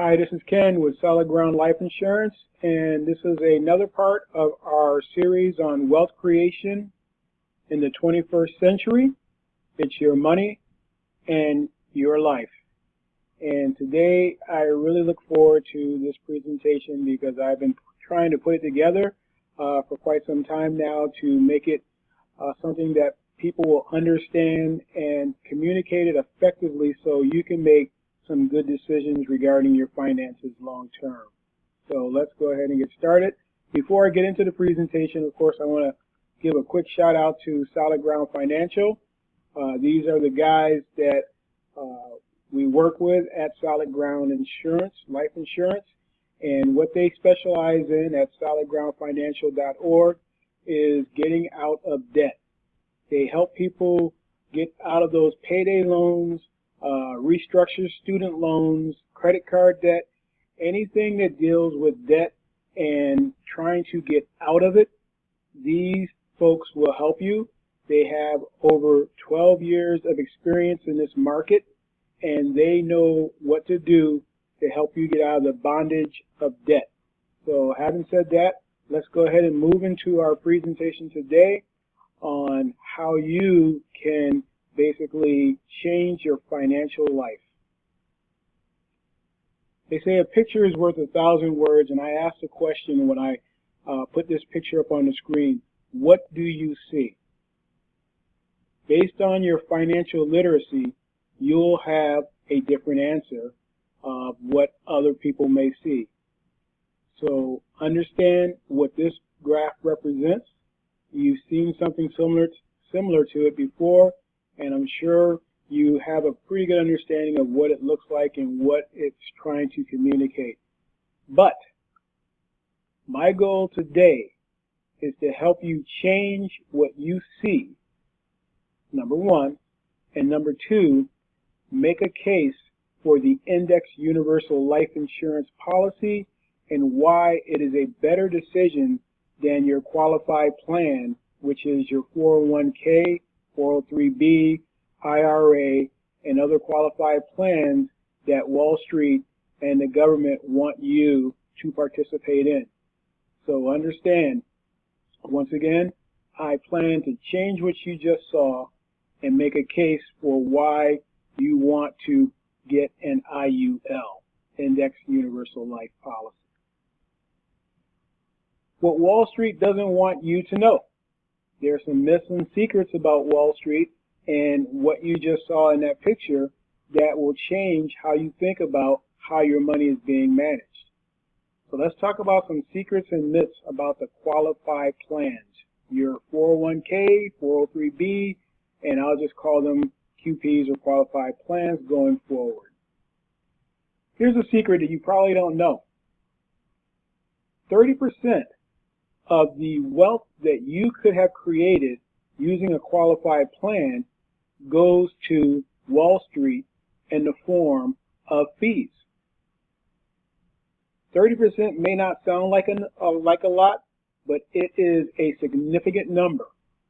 Hi, this is Ken with Solid Ground Life Insurance, and this is another part of our series on wealth creation in the 21st century. It's your money and your life. And today I really look forward to this presentation because I've been trying to put it together for quite some time now to make it something that people will understand and communicate it effectively so you can make some good decisions regarding your finances long term. So let's go ahead and get started. Before I get into the presentation, of course, I want to give a quick shout out to Solid Ground Financial. These are the guys that we work with at Solid Ground Insurance, Life Insurance, and what they specialize in at solidgroundfinancial.org is getting out of debt. They help people get out of those payday loans, restructure student loans, credit card debt, anything that deals with debt and trying to get out of it. These folks will help you. They have over 12 years of experience in this market, and they know what to do to help you get out of the bondage of debt. So having said that, let's go ahead and move into our presentation today on how you can basically change your financial life. They say a picture is worth 1,000 words, and I asked a question when I put this picture up on the screen. What do you see? Based on your financial literacy, you'll have a different answer of what other people may see. So understand what this graph represents. You've seen something similar to it before, and I'm sure you have a pretty good understanding of what it looks like and what it's trying to communicate. But my goal today is to help you change what you see, number one, and number two, make a case for the Index Universal Life Insurance policy and why it is a better decision than your qualified plan, which is your 401k, 403b, IRA, and other qualified plans that Wall Street and the government want you to participate in. So understand, once again, I plan to change what you just saw and make a case for why you want to get an IUL, Index Universal Life Policy. What Wall Street doesn't want you to know. There are some myths and secrets about Wall Street and what you just saw in that picture that will change how you think about how your money is being managed. So let's talk about some secrets and myths about the qualified plans. Your 401k, 403b, and I'll just call them QPs or qualified plans going forward. Here's a secret that you probably don't know. 30% of the wealth that you could have created using a qualified plan goes to Wall Street in the form of fees. 30% may not sound like a lot, but it is a significant number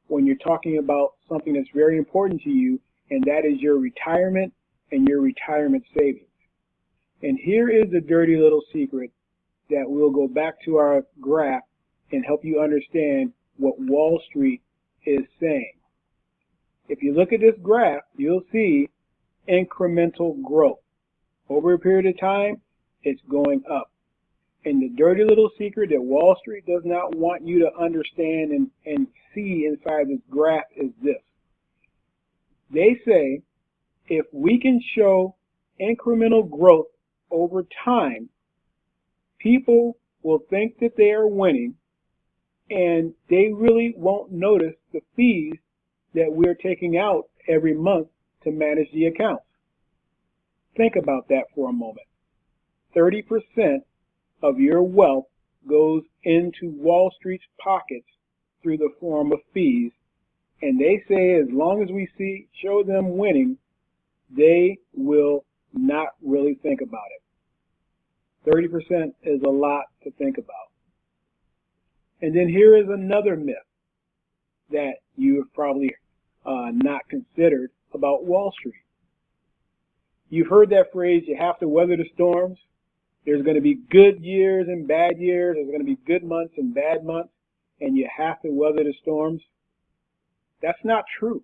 when you're talking about something that's very important to you, and that is your retirement and your retirement savings. And here is the dirty little secret that we'll go back to our graph and help you understand what Wall Street is saying. If you look at this graph, you'll see incremental growth. Over a period of time, it's going up. And the dirty little secret that Wall Street does not want you to understand and see inside this graph is this. They say if we can show incremental growth over time, people will think that they are winning, and they really won't notice the fees that we're taking out every month to manage the accounts. Think about that for a moment. 30% of your wealth goes into Wall Street's pockets through the form of fees, and they say as long as we show them winning, they will not really think about it. 30% is a lot to think about. And then here is another myth that you have probably not considered about Wall Street. You've heard that phrase, you have to weather the storms. There's going to be good years and bad years. There's going to be good months and bad months, and you have to weather the storms. That's not true.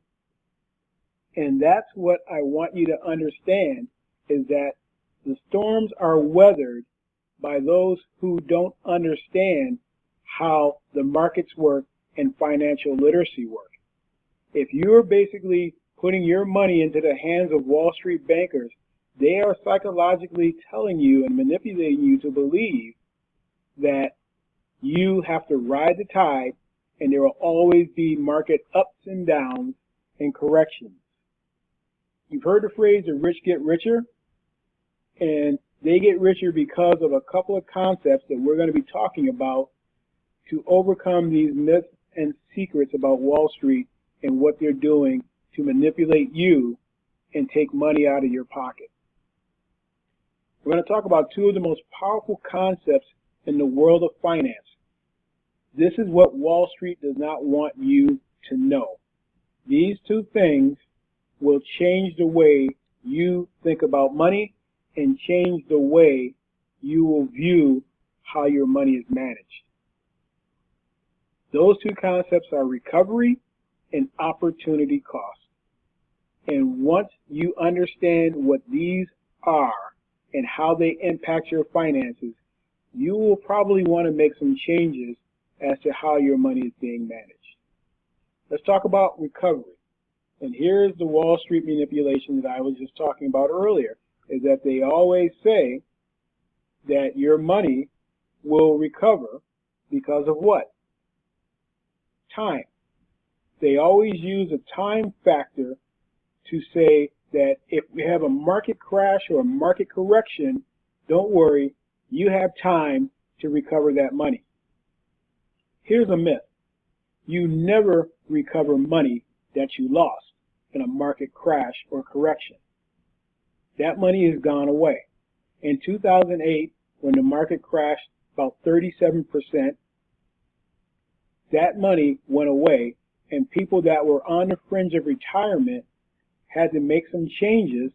And that's what I want you to understand, is that the storms are weathered by those who don't understand how the markets work and financial literacy work. If you're basically putting your money into the hands of Wall Street bankers, they are psychologically telling you and manipulating you to believe that you have to ride the tide and there will always be market ups and downs and corrections. You've heard the phrase, the rich get richer, and they get richer because of a couple of concepts that we're going to be talking about to overcome these myths and secrets about Wall Street and what they're doing to manipulate you and take money out of your pocket. We're going to talk about two of the most powerful concepts in the world of finance. This is what Wall Street does not want you to know. These two things will change the way you think about money and change the way you will view how your money is managed. Those two concepts are recovery and opportunity cost. And once you understand what these are and how they impact your finances, you will probably want to make some changes as to how your money is being managed. Let's talk about recovery. And here's the Wall Street manipulation that I was just talking about earlier, is that they always say that your money will recover because of what? Time. They always use a time factor to say that if we have a market crash or a market correction, don't worry, you have time to recover that money. Here's a myth. You never recover money that you lost in a market crash or correction. That money has gone away. In 2008, when the market crashed about 37%, that money went away, and people that were on the fringe of retirement had to make some changes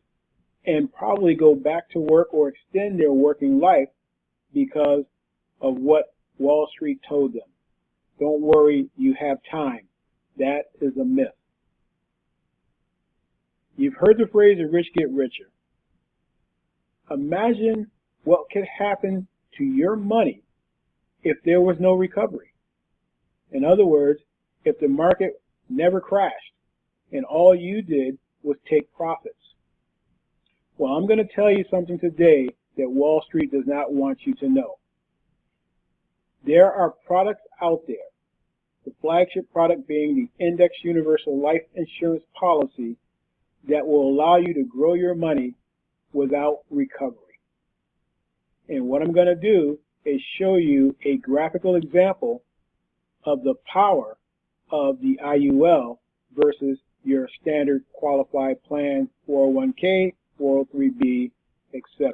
and probably go back to work or extend their working life because of what Wall Street told them. Don't worry, you have time. That is a myth. You've heard the phrase, the rich get richer. Imagine what could happen to your money if there was no recovery. In other words, if the market never crashed and all you did was take profits. Well, I'm going to tell you something today that Wall Street does not want you to know. There are products out there, the flagship product being the Index Universal Life Insurance Policy, that will allow you to grow your money without recovery. And what I'm going to do is show you a graphical example of the power of the IUL versus your standard qualified plan, 401k, 403b, etc.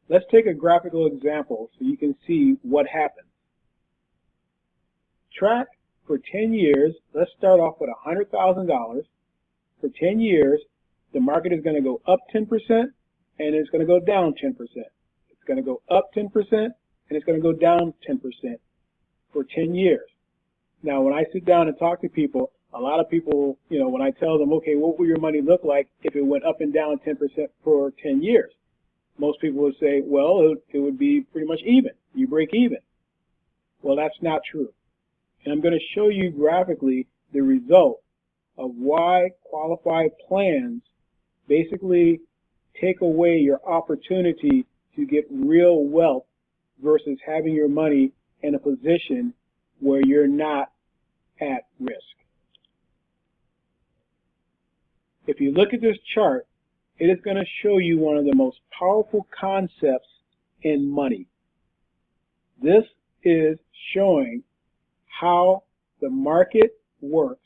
Let's take a graphical example so you can see what happens. Track for 10 years, let's start off with $100,000. For 10 years, the market is going to go up 10% and it's going to go down 10%. It's going to go up 10% and it's going to go down 10% for 10 years. Now, when I sit down and talk to people, a lot of people, when I tell them, okay, what will your money look like if it went up and down 10% for 10 years? Most people would say, well, it would be pretty much even. You break even. Well, that's not true. And I'm going to show you graphically the result of why qualified plans basically take away your opportunity to get real wealth versus having your money in a position where you're not at risk. If you look at this chart, it is going to show you one of the most powerful concepts in money. This is showing how the market works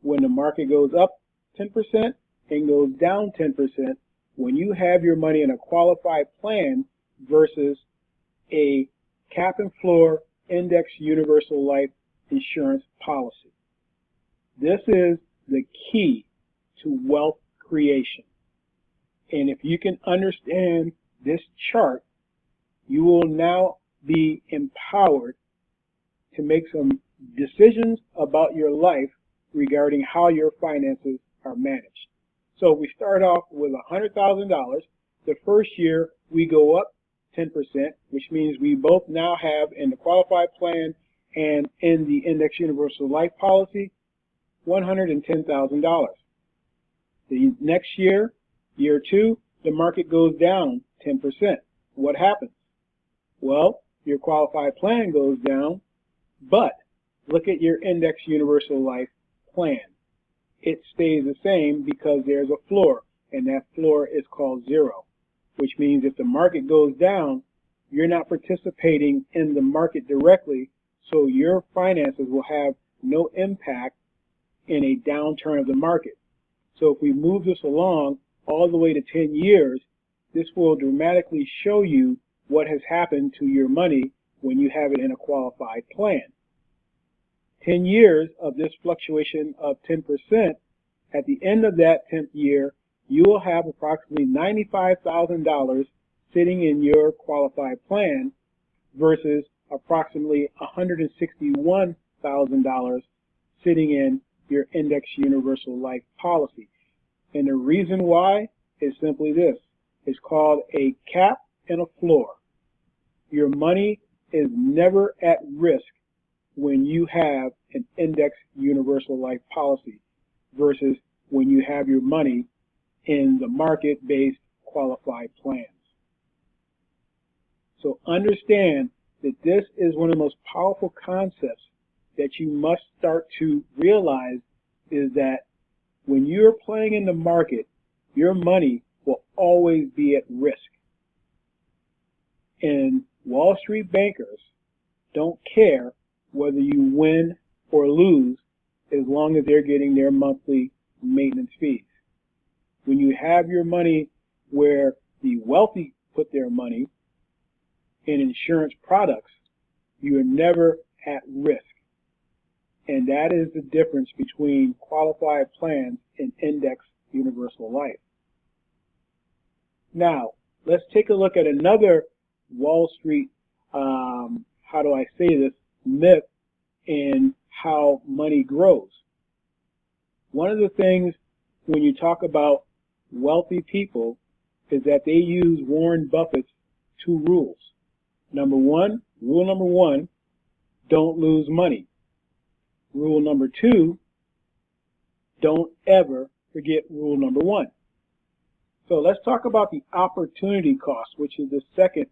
when the market goes up 10% and goes down 10% when you have your money in a qualified plan versus a cap and floor index universal life insurance policy. This is the key to wealth creation. And if you can understand this chart, you will now be empowered to make some decisions about your life regarding how your finances are managed. So we start off with $100,000. The first year we go up 10%, which means we both now have in the qualified plan and in the Index Universal Life policy, $110,000. The next year, year two, the market goes down 10%. What happens? Well, your qualified plan goes down, but look at your Index Universal Life plan. It stays the same because there's a floor, and that floor is called zero, which means if the market goes down, you're not participating in the market directly, so your finances will have no impact in a downturn of the market. So if we move this along all the way to 10 years, this will dramatically show you what has happened to your money when you have it in a qualified plan. 10 years of this fluctuation of 10%, at the end of that 10th year, you will have approximately $95,000 sitting in your qualified plan versus approximately $161,000 sitting in your Index Universal Life policy. And the reason why is simply this. It's called a cap and a floor. Your money is never at risk when you have an Index Universal Life policy versus when you have your money in the market-based qualified plans. So understand that this is one of the most powerful concepts that you must start to realize, is that when you're playing in the market, your money will always be at risk. And Wall Street bankers don't care whether you win or lose as long as they're getting their monthly maintenance fees. When you have your money where the wealthy put their money in insurance products, you are never at risk. And that is the difference between qualified plans and Index Universal Life. Now, let's take a look at another Wall Street, myth in how money grows. One of the things when you talk about wealthy people is that they use Warren Buffett's two rules. Rule number one, don't lose money. Rule number two, don't ever forget rule number one. So let's talk about the opportunity cost, which is the second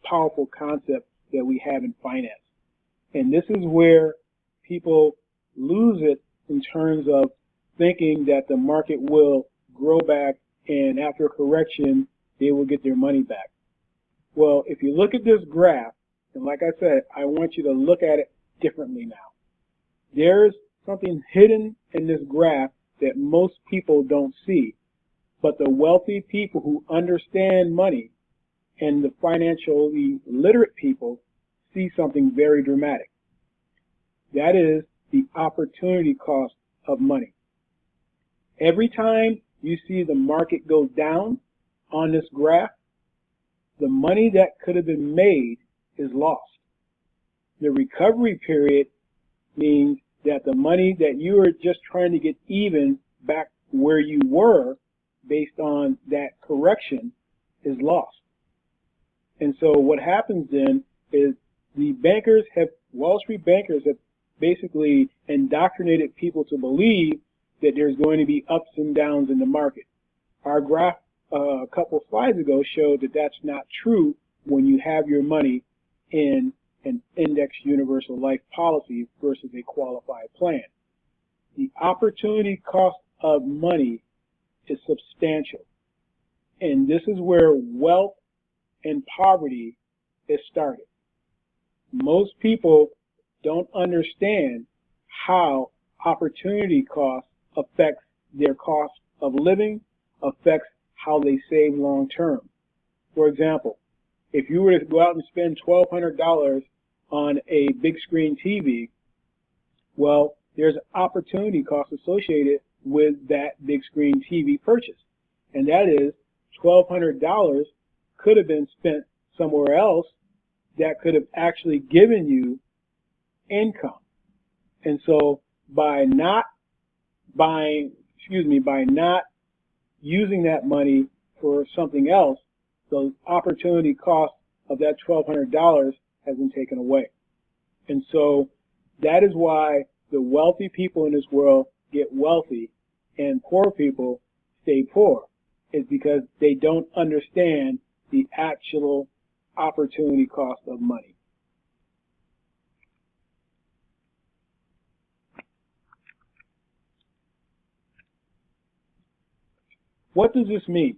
powerful concept that we have in finance. And this is where people lose it in terms of thinking that the market will grow back and after a correction, they will get their money back. Well, if you look at this graph, and like I said, I want you to look at it differently now. There's something hidden in this graph that most people don't see, but the wealthy people who understand money and the financially literate people see something very dramatic. That is the opportunity cost of money. Every time you see the market go down on this graph, the money that could have been made is lost. The recovery period means that the money that you were just trying to get even back where you were based on that correction is lost. And so what happens then is Wall Street bankers have basically indoctrinated people to believe that there's going to be ups and downs in the market. Our graph a couple slides ago showed that that's not true when you have your money in an Index Universal Life policy versus a qualified plan. The opportunity cost of money is substantial. And this is where wealth and poverty is started. Most people don't understand how opportunity cost affects their cost of living, affects how they save long term. For example, if you were to go out and spend $1,200 on a big screen TV, well, there's an opportunity cost associated with that big screen TV purchase. And that is $1,200 could have been spent somewhere else that could have actually given you income. And so by not by not using that money for something else, the opportunity cost of that $1,200 has been taken away. And so that is why the wealthy people in this world get wealthy and poor people stay poor, is because they don't understand the actual opportunity cost of money. What does this mean?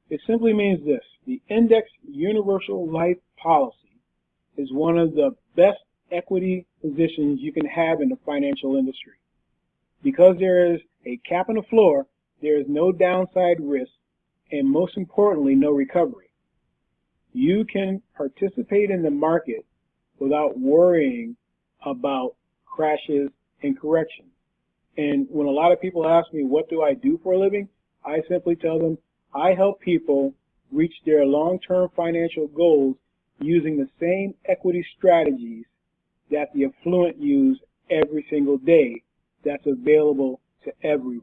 It simply means this: the Index Universal Life Policy is one of the best equity positions you can have in the financial industry. Because there is a cap on the floor, there is no downside risk, and most importantly, no recovery. You can participate in the market without worrying about crashes and corrections. And when a lot of people ask me, what do I do for a living? I simply tell them, I help people reach their long-term financial goals using the same equity strategies that the affluent use every single day that's available to everyone.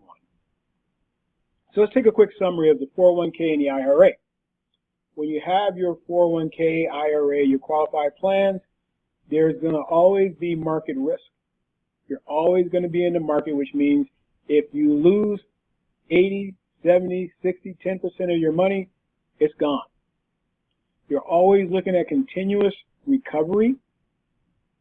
So let's take a quick summary of the 401k and the IRA. When you have your 401k, IRA, your qualified plans, there's going to always be market risk. You're always going to be in the market, which means if you lose 80, 70, 60, 10% of your money, it's gone. You're always looking at continuous recovery.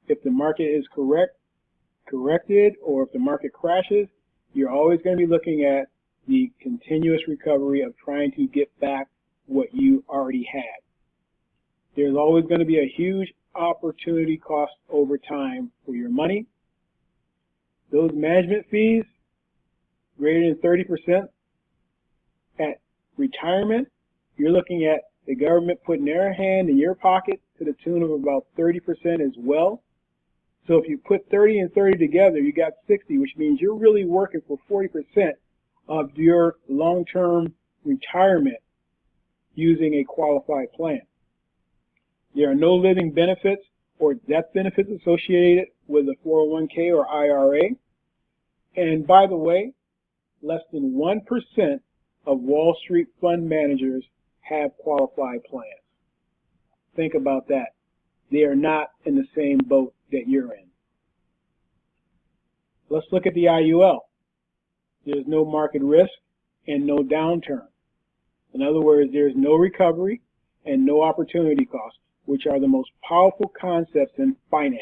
If the market is corrected, or if the market crashes, you're always going to be looking at the continuous recovery of trying to get back what you already had. There's always going to be a huge opportunity cost over time for your money. Those management fees, greater than 30%. At retirement, you're looking at the government putting their hand in your pocket to the tune of about 30% as well. So if you put 30 and 30 together, you got 60, which means you're really working for 40% of your long-term retirement using a qualified plan. There are no living benefits or death benefits associated with a 401k or IRA. And by the way, less than 1% of Wall Street fund managers have qualified plans. Think about that. They are not in the same boat that you're in. Let's look at the IUL. There's no market risk and no downturn. In other words, there's no recovery and no opportunity cost, which are the most powerful concepts in finance.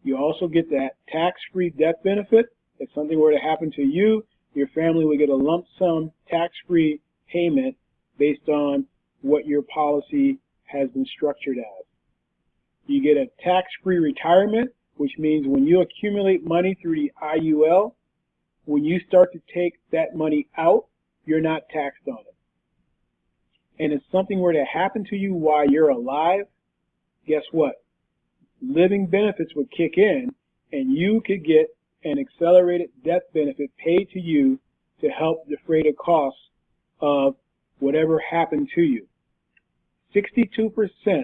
You also get that tax-free death benefit. If something were to happen to you, your family would get a lump sum tax-free payment based on what your policy has been structured as. You get a tax-free retirement, which means when you accumulate money through the IUL, when you start to take that money out, you're not taxed on it. And if something were to happen to you while you're alive, guess what? Living benefits would kick in, and you could get an accelerated death benefit paid to you to help defray the costs of whatever happened to you. 62%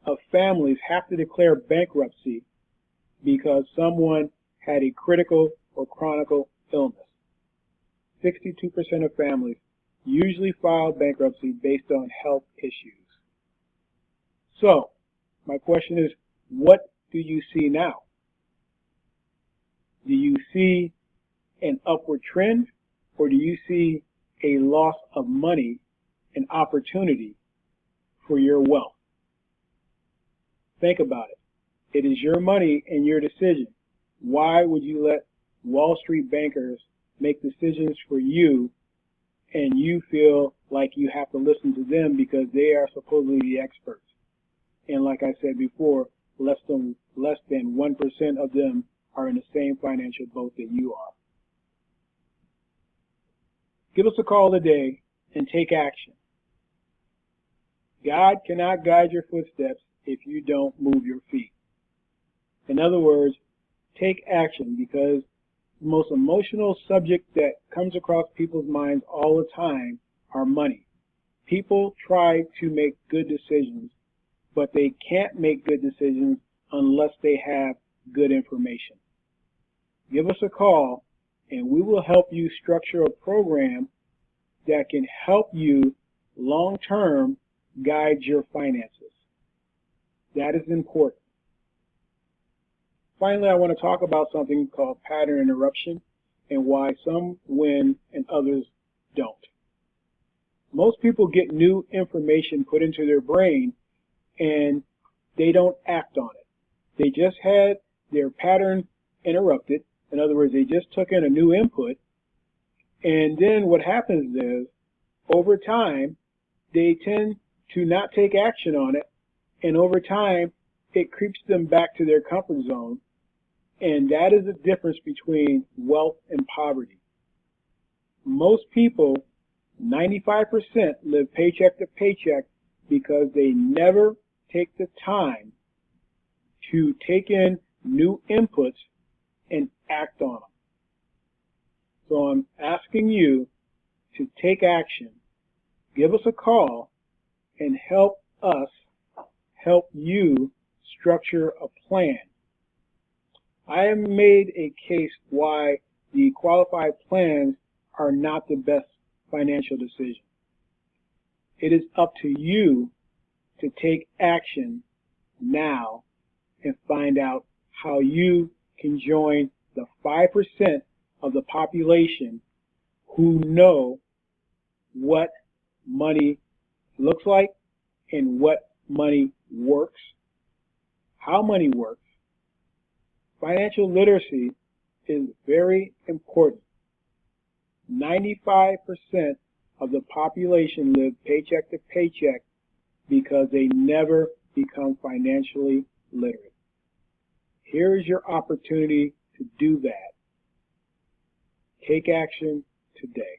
of families have to declare bankruptcy because someone had a critical or chronic illness. 62% of families usually file bankruptcy based on health issues. So, my question is, what do you see now? Do you see an upward trend, or do you see a loss of money and opportunity for your wealth? Think about it. It is your money and your decision. Why would you let Wall Street bankers make decisions for you and you feel like you have to listen to them because they are supposedly the experts? And like I said before, less than 1% of them are in the same financial boat that you are. Give us a call today and take action. God cannot guide your footsteps if you don't move your feet. In other words, take action, because the most emotional subject that comes across people's minds all the time are money. People try to make good decisions, but they can't make good decisions unless they have good information. Give us a call and we will help you structure a program that can help you long-term guide your finances. That is important. Finally, I want to talk about something called pattern interruption and why some win and others don't. Most people get new information put into their brain and they don't act on it. They just had their pattern interrupted. In other words, they just took in a new input, and then what happens is, over time, they tend to not take action on it, and over time, it creeps them back to their comfort zone, and that is the difference between wealth and poverty. Most people, 95%, live paycheck to paycheck because they never take the time to take in new inputs and act on them. So I'm asking you to take action. Give us a call and help us help you structure a plan. I have made a case why the qualified plans are not the best financial decision. It is up to you to take action now and find out how you can join the 5% of the population who know what money looks like and what money works, how money works. Financial literacy is very important. 95% of the population live paycheck to paycheck because they never become financially literate. Here is your opportunity to do that. Take action today.